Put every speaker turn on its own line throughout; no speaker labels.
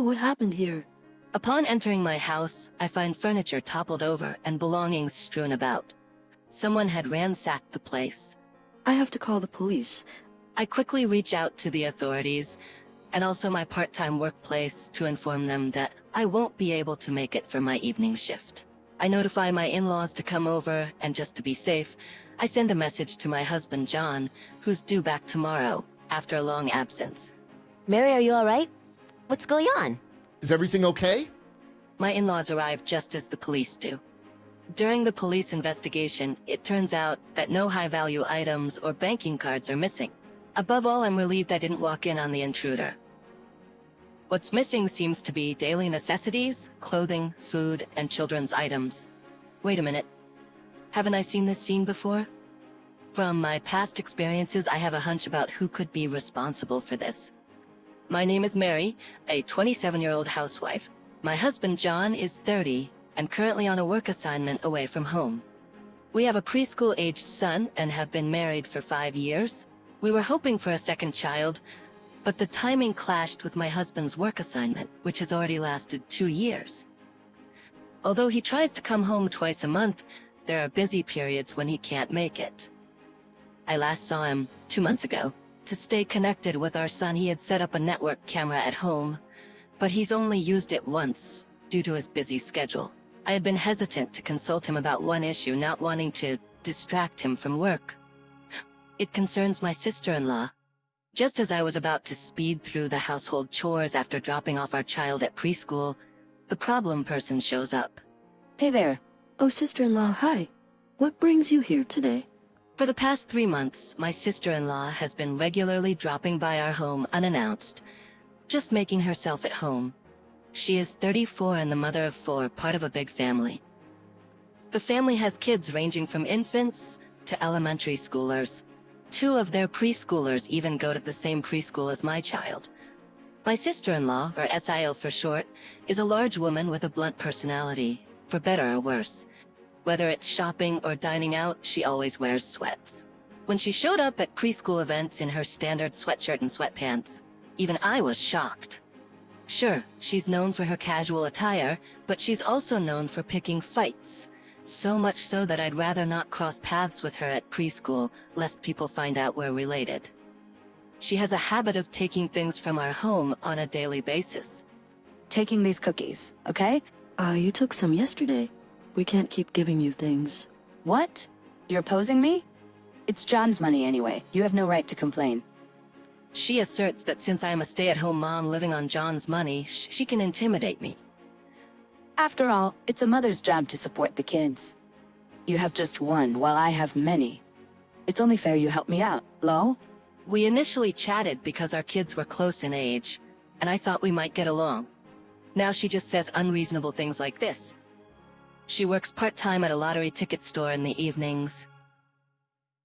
what happened here?
Upon entering my house, I find furniture toppled over and belongings strewn about. Someone had ransacked the place.
I have to call the police.
I quickly reach out to the authorities, and also my part-time workplace, to inform them that I won't be able to make it for my evening shift. I notify my in-laws to come over, and just to be safe, I send a message to my husband John, who's due back tomorrow, after a long absence.
Mary, are you alright? What's going on?
Is everything okay?
My in-laws arrive just as the police do. During the police investigation, it turns out that no high-value items or banking cards are missing. Above all, I'm relieved I didn't walk in on the intruder. What's missing seems to be daily necessities, clothing, food, and children's items. Wait a minute. Haven't I seen this scene before? From my past experiences, I have a hunch about who could be responsible for this. My name is Mary, a 27-year-old housewife. My husband John is 30 and currently on a work assignment away from home. We have a preschool-aged son and have been married for 5 years. We were hoping for a second child, but the timing clashed with my husband's work assignment, which has already lasted 2 years. Although he tries to come home twice a month, there are busy periods when he can't make it. I last saw him 2 months ago. To stay connected with our son, he had set up a network camera at home, but he's only used it once due to his busy schedule. I had been hesitant to consult him about one issue, not wanting to distract him from work. It concerns my sister-in-law. Just as I was about to speed through the household chores after dropping off our child at preschool, the problem person shows up.
Hey there.
Oh, sister-in-law, hi. What brings you here today?
For the past 3 months, my sister-in-law has been regularly dropping by our home unannounced, just making herself at home. She is 34 and the mother of 4, part of a big family. The family has kids ranging from infants to elementary schoolers. 2 of their preschoolers even go to the same preschool as my child. My sister-in-law, or SIL for short, is a large woman with a blunt personality, for better or worse. Whether it's shopping or dining out, she always wears sweats. When she showed up at preschool events in her standard sweatshirt and sweatpants, even I was shocked. Sure, she's known for her casual attire, but she's also known for picking fights. So much so that I'd rather not cross paths with her at preschool, lest people find out we're related. She has a habit of taking things from our home on a daily basis.
Taking these cookies, okay?
You took some yesterday. We can't keep giving you things.
What? You're opposing me? It's John's money anyway. You have no right to complain.
She asserts that since I'm a stay-at-home mom living on John's money, she can intimidate me.
After all, it's a mother's job to support the kids. You have just one, while I have many. It's only fair you help me out, Lo?
We initially chatted because our kids were close in age, and I thought we might get along. Now she just says unreasonable things like this. She works part-time at a lottery ticket store in the evenings.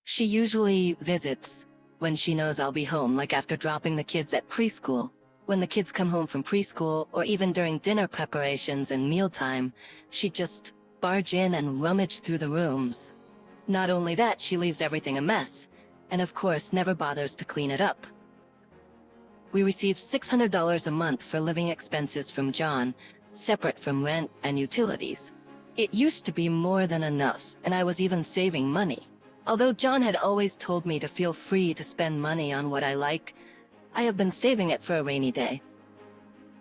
She usually visits when she knows I'll be home, like after dropping the kids at preschool. When the kids come home from preschool, or even during dinner preparations and mealtime, she'd just barge in and rummage through the rooms. Not only that, she leaves everything a mess, and of course never bothers to clean it up. We receive $600 a month for living expenses from John, separate from rent and utilities. It used to be more than enough, and I was even saving money. Although John had always told me to feel free to spend money on what I like, I have been saving it for a rainy day.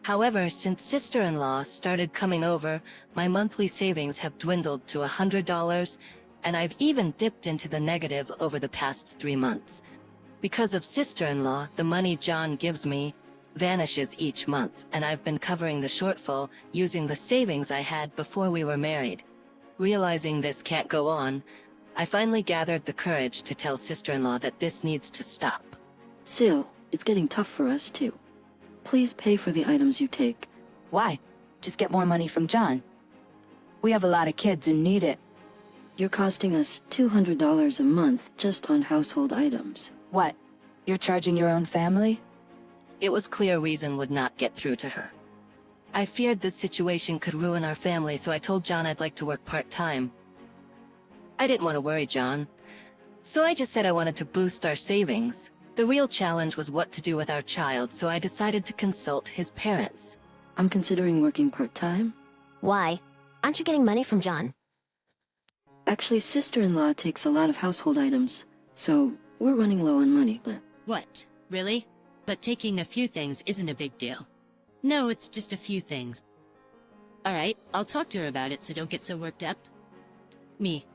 However, since sister-in-law started coming over, my monthly savings have dwindled to $100, and I've even dipped into the negative over the past 3 months. Because of sister-in-law, the money John gives me vanishes each month, and I've been covering the shortfall using the savings I had before we were married. Realizing this can't go on, I finally gathered the courage to tell sister-in-law that this needs to stop.
Still, it's getting tough for us too. Please pay for the items you take.
Why? Just get more money from John. We have a lot of kids who need it.
You're costing us $200 a month just on household items.
What? You're charging your own family?
It was clear reason would not get through to her. I feared this situation could ruin our family, so I told John I'd like to work part-time. I didn't want to worry John, so I just said I wanted to boost our savings. The real challenge was what to do with our child, so I decided to consult his parents.
I'm considering working part-time.
Why? Aren't you getting money from John?
Actually, sister-in-law takes a lot of household items, so we're running low on money, but...
What? Really? But taking a few things isn't a big deal. No, it's just a few things. Alright, I'll talk to her about it, so don't get so worked up. Me.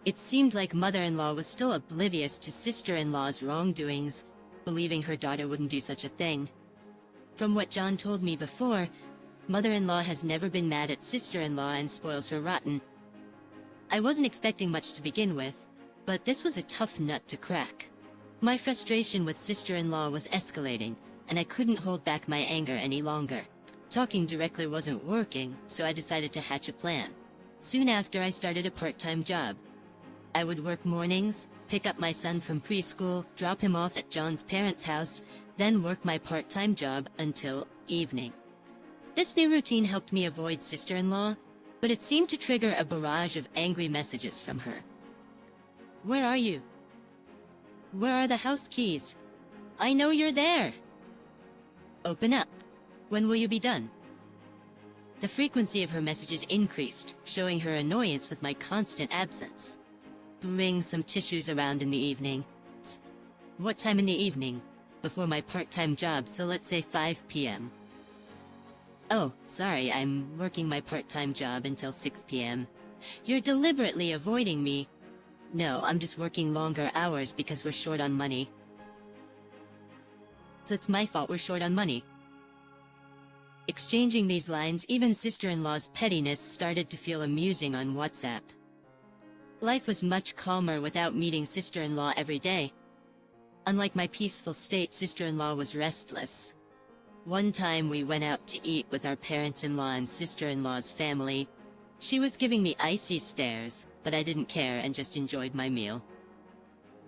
It seemed like mother-in-law was still oblivious to sister-in-law's wrongdoings, believing her daughter wouldn't do such a thing. From what John told me before, mother-in-law has never been mad at sister-in-law and spoils her rotten. I wasn't expecting much to begin with, but this was a tough nut to crack. My frustration with sister-in-law was escalating, and I couldn't hold back my anger any longer. Talking directly wasn't working, so I decided to hatch a plan. Soon after, I started a part-time job. I would work mornings, pick up my son from preschool, drop him off at John's parents' house, then work my part-time job until evening. This new routine helped me avoid sister-in-law, but it seemed to trigger a barrage of angry messages from her. Where are you? Where are the house keys? I know you're there! Open up. When will you be done? The frequency of her messages increased, showing her annoyance with my constant absence. Bring some tissues around in the evening. What time in the evening? Before my part-time job, so let's say 5 p.m. Oh, sorry, I'm working my part-time job until 6 p.m. You're deliberately avoiding me. No, I'm just working longer hours because we're short on money. So it's my fault we're short on money. Exchanging these lines, even sister-in-law's pettiness started to feel amusing on WhatsApp. Life was much calmer without meeting sister-in-law every day. Unlike my peaceful state, sister-in-law was restless. One time we went out to eat with our parents-in-law and sister-in-law's family. She was giving me icy stares, but I didn't care and just enjoyed my meal.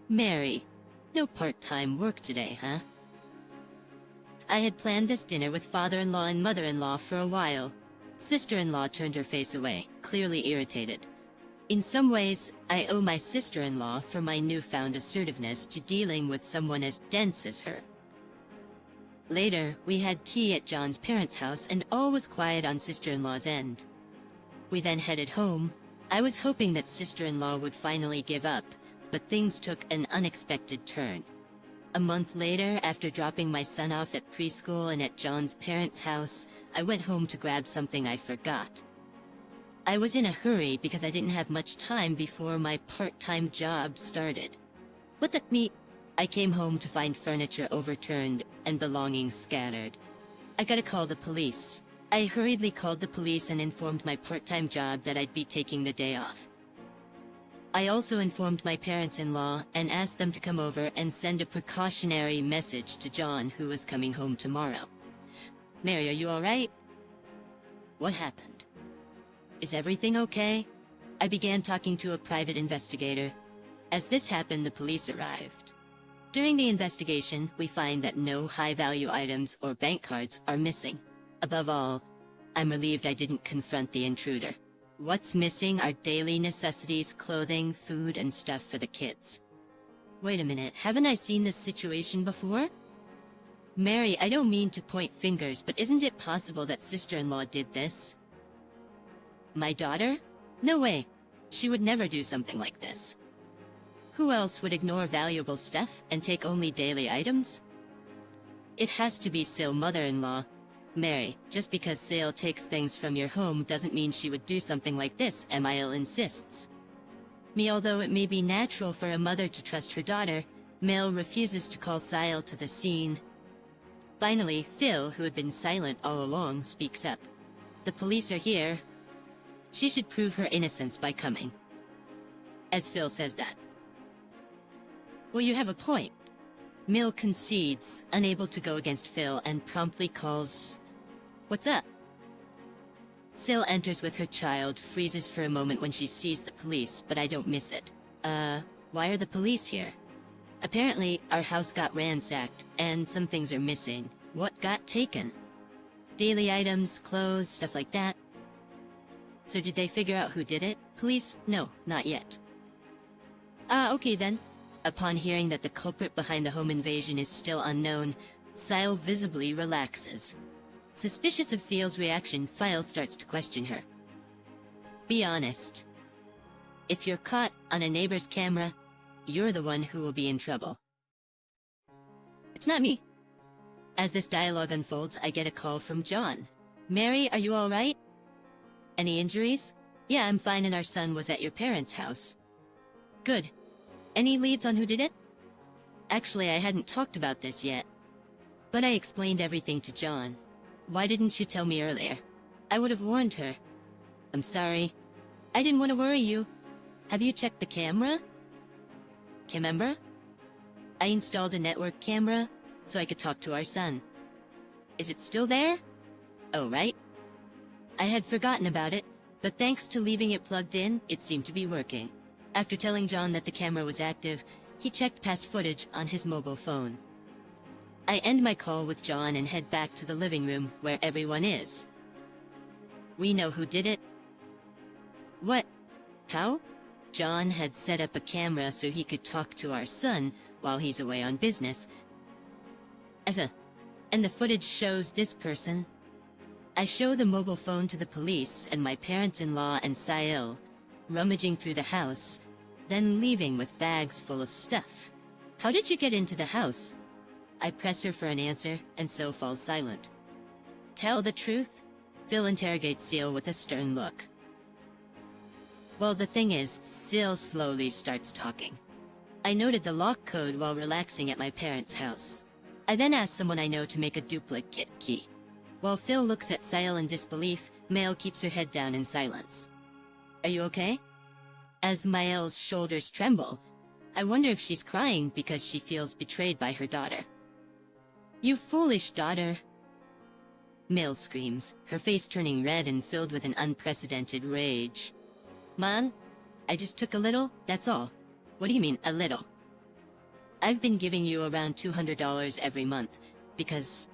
Mary, no part-time work today, huh? I had planned this dinner with father-in-law and mother-in-law for a while. Sister-in-law turned her face away, clearly irritated. In some ways, I owe my sister-in-law for my newfound assertiveness to dealing with someone as dense as her. Later, we had tea at John's parents' house and all was quiet on sister-in-law's end. We then headed home. I was hoping that sister-in-law would finally give up, but things took an unexpected turn. A month later, after dropping my son off at preschool and at John's parents' house, I went home to grab something I forgot. I was in a hurry because I didn't have much time before my part-time job started. What that mean? I came home to find furniture overturned and belongings scattered. I gotta call the police. I hurriedly called the police and informed my part-time job that I'd be taking the day off. I also informed my parents-in-law and asked them to come over and send a precautionary message to John, who was coming home tomorrow. Mary, are you alright? What happened? Is everything okay? I began talking to a private investigator. As this happened, the police arrived. During the investigation, we find that no high-value items or bank cards are missing. Above all, I'm relieved I didn't confront the intruder. What's missing are daily necessities, clothing, food, and stuff for the kids. Wait a minute, haven't I seen this situation before? Mary, I don't mean to point fingers, but isn't it possible that sister-in-law did this? My daughter? No way. She would never do something like this. Who else would ignore valuable stuff and take only daily items? It has to be Sil, mother-in-law. Mary, just because Sil takes things from your home doesn't mean she would do something like this, Emil insists. Me, although it may be natural for a mother to trust her daughter, Mel refuses to call Sil to the scene. Finally, Phil, who had been silent all along, speaks up. The police are here. She should prove her innocence by coming. As Phil says that. Well, you have a point. Mill concedes, unable to go against Phil, and promptly calls... What's up? Sil enters with her child, freezes for a moment when she sees the police, but I don't miss it. Why are the police here? Apparently, our house got ransacked, and some things are missing. What got taken? Daily items, clothes, stuff like that. So did they figure out who did it? Police? No, not yet. Okay then. Upon hearing that the culprit behind the home invasion is still unknown, Sil visibly relaxes. Suspicious of Seal's reaction, File starts to question her. Be honest. If you're caught on a neighbor's camera, you're the one who will be in trouble. It's not me. As this dialogue unfolds, I get a call from John. Mary, are you alright? Any injuries? Yeah, I'm fine and our son was at your parents' house. Good. Any leads on who did it? Actually, I hadn't talked about this yet. But I explained everything to John. Why didn't you tell me earlier? I would have warned her. I'm sorry. I didn't want to worry you. Have you checked the camera? Camera? I installed a network camera so I could talk to our son. Is it still there? Oh, right. I had forgotten about it, but thanks to leaving it plugged in, it seemed to be working. After telling John that the camera was active, he checked past footage on his mobile phone. I end my call with John and head back to the living room where everyone is. We know who did it. What? How? John had set up a camera so he could talk to our son while he's away on business. And the footage shows this person. I show the mobile phone to the police and my parents-in-law and Sail, rummaging through the house, then leaving with bags full of stuff. How did you get into the house? I press her for an answer, and so falls silent. Tell the truth? Phil interrogates Seal with a stern look. Well, the thing is, Seal slowly starts talking. I noted the lock code while relaxing at my parents' house. I then asked someone I know to make a duplicate key. While Phil looks at Sail in disbelief, Mael keeps her head down in silence. Are you okay? As Mael's shoulders tremble, I wonder if she's crying because she feels betrayed by her daughter. You foolish daughter. Mael screams, her face turning red and filled with an unprecedented rage. Man, I just took a little, that's all. What do you mean, a little? I've been giving you around $200 every month, because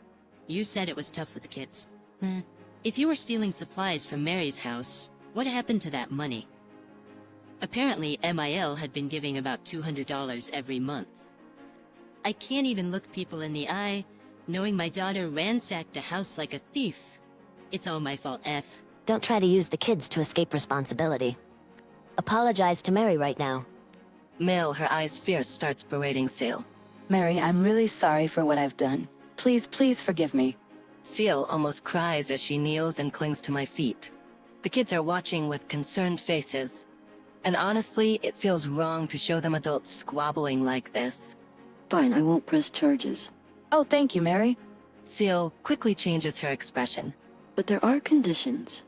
you said it was tough with the kids. If you were stealing supplies from Mary's house, what happened to that money? Apparently, MIL had been giving about $200 every month. I can't even look people in the eye, knowing my daughter ransacked a house like a thief. It's all my fault, F.
Don't try to use the kids to escape responsibility. Apologize to Mary right now.
Mael, her eyes fierce, starts berating Seal.
Mary, I'm really sorry for what I've done. Please, please forgive me.
Seal almost cries as she kneels and clings to my feet. The kids are watching with concerned faces. And honestly, it feels wrong to show them adults squabbling like this.
Fine, I won't press charges.
Oh, thank you, Mary.
Seal quickly changes her expression.
But there are conditions.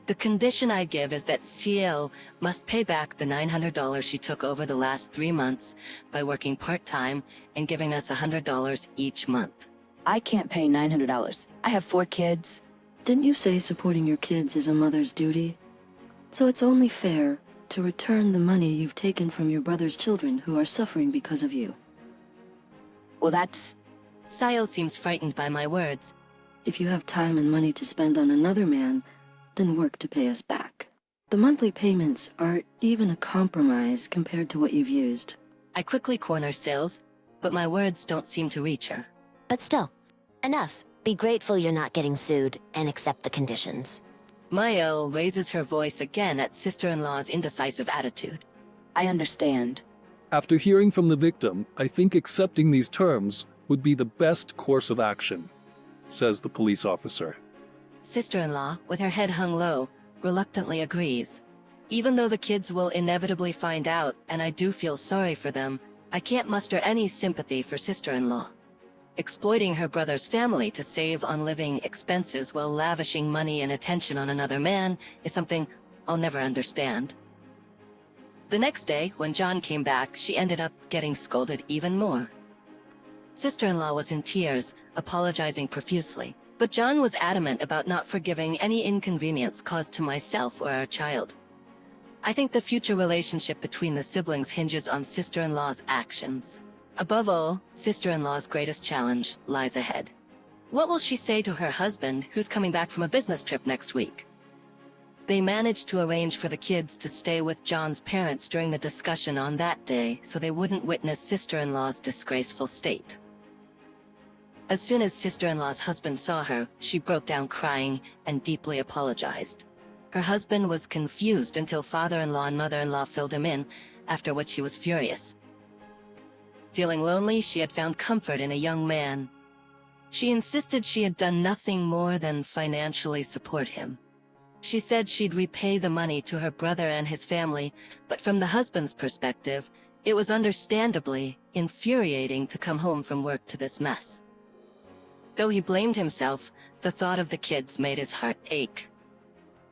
The condition I give is that Ciel must pay back the $900 she took over the last 3 months by working part-time and giving us $100 each month.
I can't pay $900. I have 4 kids.
Didn't you say supporting your kids is a mother's duty? So it's only fair to return the money you've taken from your brother's children who are suffering because of you.
Well, that's...
Ciel seems frightened by my words.
If you have time and money to spend on another man, then work to pay us back. The monthly payments are even a compromise compared to what you've used.
I quickly corner Sales, but my words don't seem to reach her.
But still, enough. Be grateful you're not getting sued, and accept the conditions.
Mael raises her voice again at sister-in-law's indecisive attitude.
I understand.
After hearing from the victim, I think accepting these terms would be the best course of action, says the police officer.
Sister-in-law, with her head hung low, reluctantly agrees. Even though the kids will inevitably find out, and I do feel sorry for them, I can't muster any sympathy for sister-in-law. Exploiting her brother's family to save on living expenses while lavishing money and attention on another man is something I'll never understand. The next day, when John came back, she ended up getting scolded even more. Sister-in-law was in tears, apologizing profusely, but John was adamant about not forgiving any inconvenience caused to myself or our child. I think the future relationship between the siblings hinges on sister-in-law's actions. Above all, sister-in-law's greatest challenge lies ahead. What will she say to her husband, who's coming back from a business trip next week? They managed to arrange for the kids to stay with John's parents during the discussion on that day so they wouldn't witness sister-in-law's disgraceful state. As soon as sister-in-law's husband saw her, she broke down crying and deeply apologized. Her husband was confused until father-in-law and mother-in-law filled him in, after which he was furious. Feeling lonely, she had found comfort in a young man. She insisted she had done nothing more than financially support him. She said she'd repay the money to her brother and his family, but from the husband's perspective, it was understandably infuriating to come home from work to this mess. Though he blamed himself, the thought of the kids made his heart ache.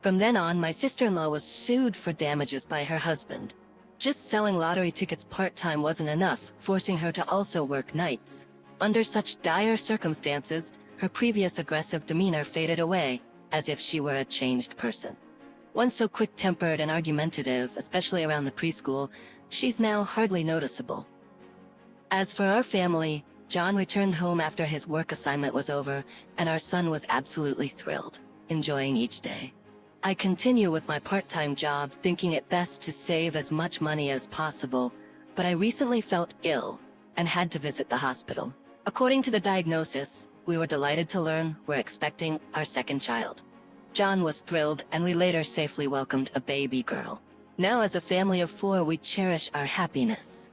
From then on, my sister-in-law was sued for damages by her husband. Just selling lottery tickets part-time wasn't enough, forcing her to also work nights. Under such dire circumstances, her previous aggressive demeanor faded away, as if she were a changed person. Once so quick-tempered and argumentative, especially around the preschool, she's now hardly noticeable. As for our family, John returned home after his work assignment was over, and our son was absolutely thrilled, enjoying each day. I continue with my part-time job, thinking it best to save as much money as possible, but I recently felt ill and had to visit the hospital. According to the diagnosis, we were delighted to learn we're expecting our second child. John was thrilled, and we later safely welcomed a baby girl. Now, as a family of 4, we cherish our happiness.